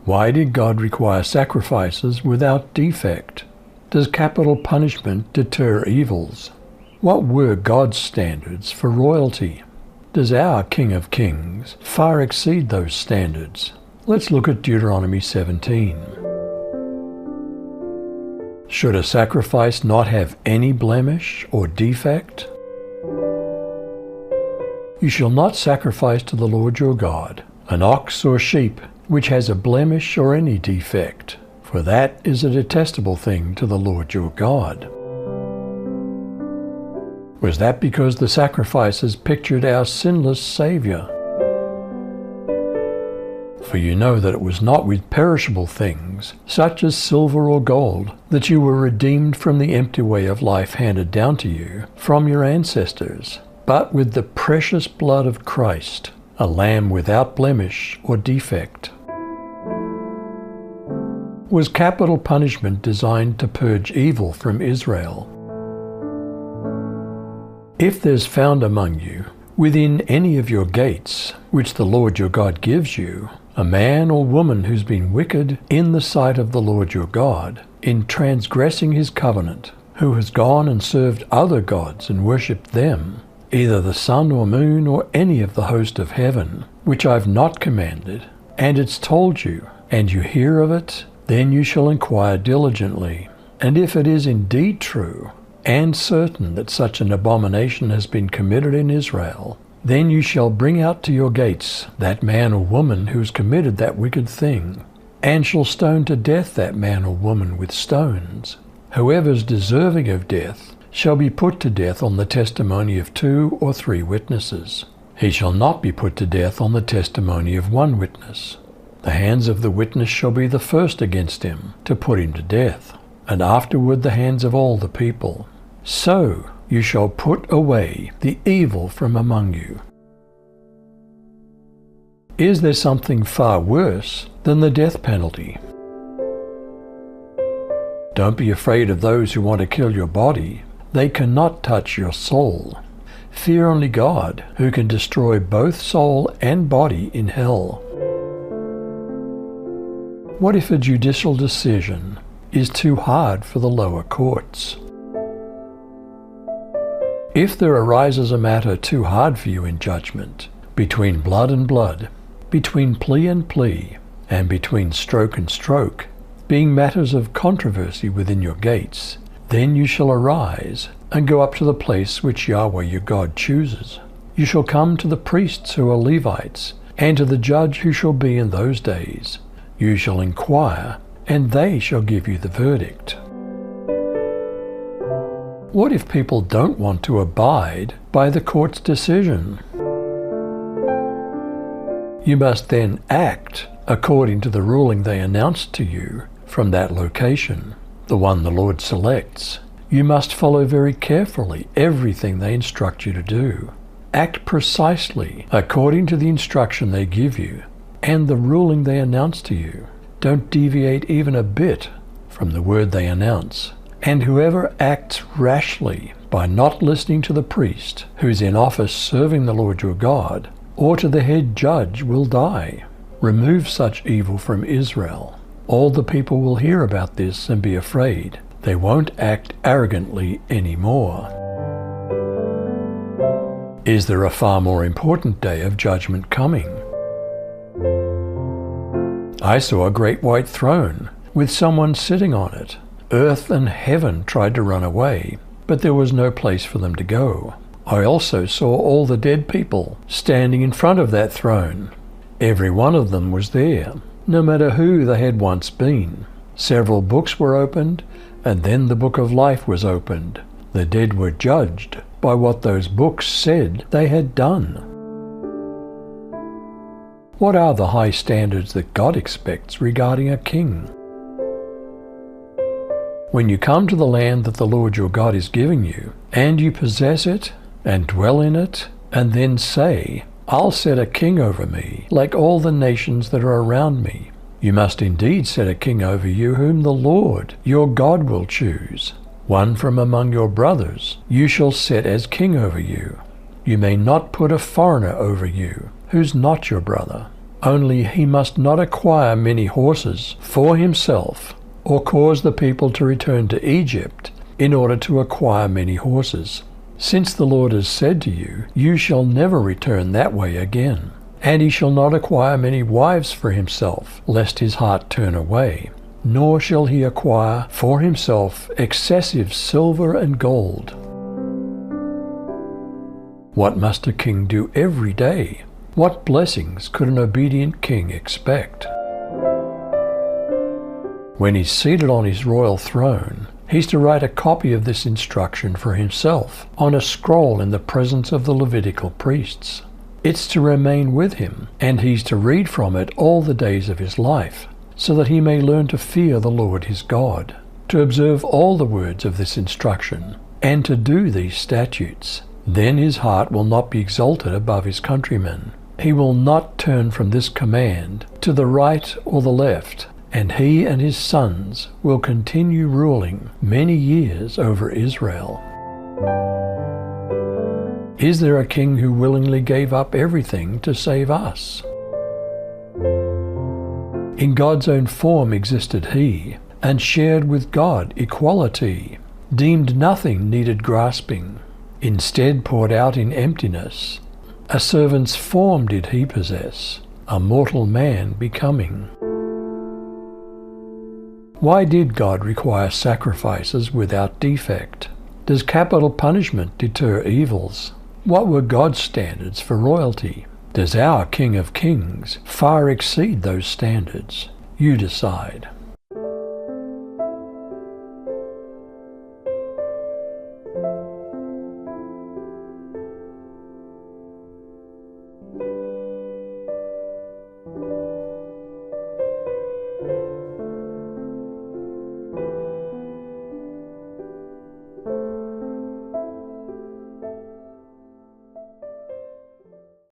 Why did God require sacrifices without defect? Does capital punishment deter evils? What were God's standards for royalty? Does our King of Kings far exceed those standards? Let's look at Deuteronomy 17. Should a sacrifice not have any blemish or defect? You shall not sacrifice to the Lord your God an ox or sheep which has a blemish or any defect, for that is a detestable thing to the Lord your God. Was that because the sacrifices pictured our sinless Savior? For you know that it was not with perishable things, such as silver or gold, that you were redeemed from the empty way of life handed down to you from your ancestors, but with the precious blood of Christ, a lamb without blemish or defect. Was capital punishment designed to purge evil from Israel? If there's found among you, within any of your gates, which the Lord your God gives you, a man or woman who's been wicked in the sight of the Lord your God, in transgressing his covenant, who has gone and served other gods and worshipped them, either the sun or moon or any of the host of heaven, which I've not commanded, and it's told you, and you hear of it, then you shall inquire diligently. And if it is indeed true and certain that such an abomination has been committed in Israel, then you shall bring out to your gates that man or woman who has committed that wicked thing, and shall stone to death that man or woman with stones. Whoever is deserving of death shall be put to death on the testimony of 2 or 3 witnesses. He shall not be put to death on the testimony of 1 witness. The hands of the witness shall be the first against him, to put him to death, and afterward the hands of all the people. So you shall put away the evil from among you. Is there something far worse than the death penalty? Don't be afraid of those who want to kill your body. They cannot touch your soul. Fear only God, who can destroy both soul and body in hell. What if a judicial decision is too hard for the lower courts? If there arises a matter too hard for you in judgment, between blood and blood, between plea and plea, and between stroke and stroke, being matters of controversy within your gates, then you shall arise and go up to the place which Yahweh your God chooses. You shall come to the priests who are Levites, and to the judge who shall be in those days. You shall inquire, and they shall give you the verdict. What if people don't want to abide by the court's decision? You must then act according to the ruling they announced to you from that location, the one the Lord selects. You must follow very carefully everything they instruct you to do. Act precisely according to the instruction they give you and the ruling they announce to you. Don't deviate even a bit from the word they announce. And whoever acts rashly by not listening to the priest who is in office serving the Lord your God, or to the head judge, will die. Remove such evil from Israel. All the people will hear about this and be afraid. They won't act arrogantly anymore. Is there a far more important day of judgment coming? I saw a great white throne with someone sitting on it. Earth and heaven tried to run away, but there was no place for them to go. I also saw all the dead people standing in front of that throne. Every one of them was there, no matter who they had once been. Several books were opened, and then the book of life was opened. The dead were judged by what those books said they had done. What are the high standards that God expects regarding a king? When you come to the land that the Lord your God is giving you, and you possess it, and dwell in it, and then say, I'll set a king over me, like all the nations that are around me. You must indeed set a king over you whom the Lord your God will choose. One from among your brothers you shall set as king over you. You may not put a foreigner over you, who's not your brother. Only he must not acquire many horses for himself, or cause the people to return to Egypt in order to acquire many horses. Since the Lord has said to you, you shall never return that way again. And he shall not acquire many wives for himself, lest his heart turn away. Nor shall he acquire for himself excessive silver and gold. What must a king do every day? What blessings could an obedient king expect? When he's seated on his royal throne, he's to write a copy of this instruction for himself on a scroll in the presence of the Levitical priests. It's to remain with him, and he's to read from it all the days of his life, so that he may learn to fear the Lord his God, to observe all the words of this instruction, and to do these statutes. Then his heart will not be exalted above his countrymen. He will not turn from this command to the right or the left, and he and his sons will continue ruling many years over Israel. Is there a king who willingly gave up everything to save us? In God's own form existed he, and shared with God equality, deemed nothing needed grasping, instead poured out in emptiness. A servant's form did he possess, a mortal man becoming. Why did God require sacrifices without defect? Does capital punishment deter evils? What were God's standards for royalty? Does our King of Kings far exceed those standards? You decide.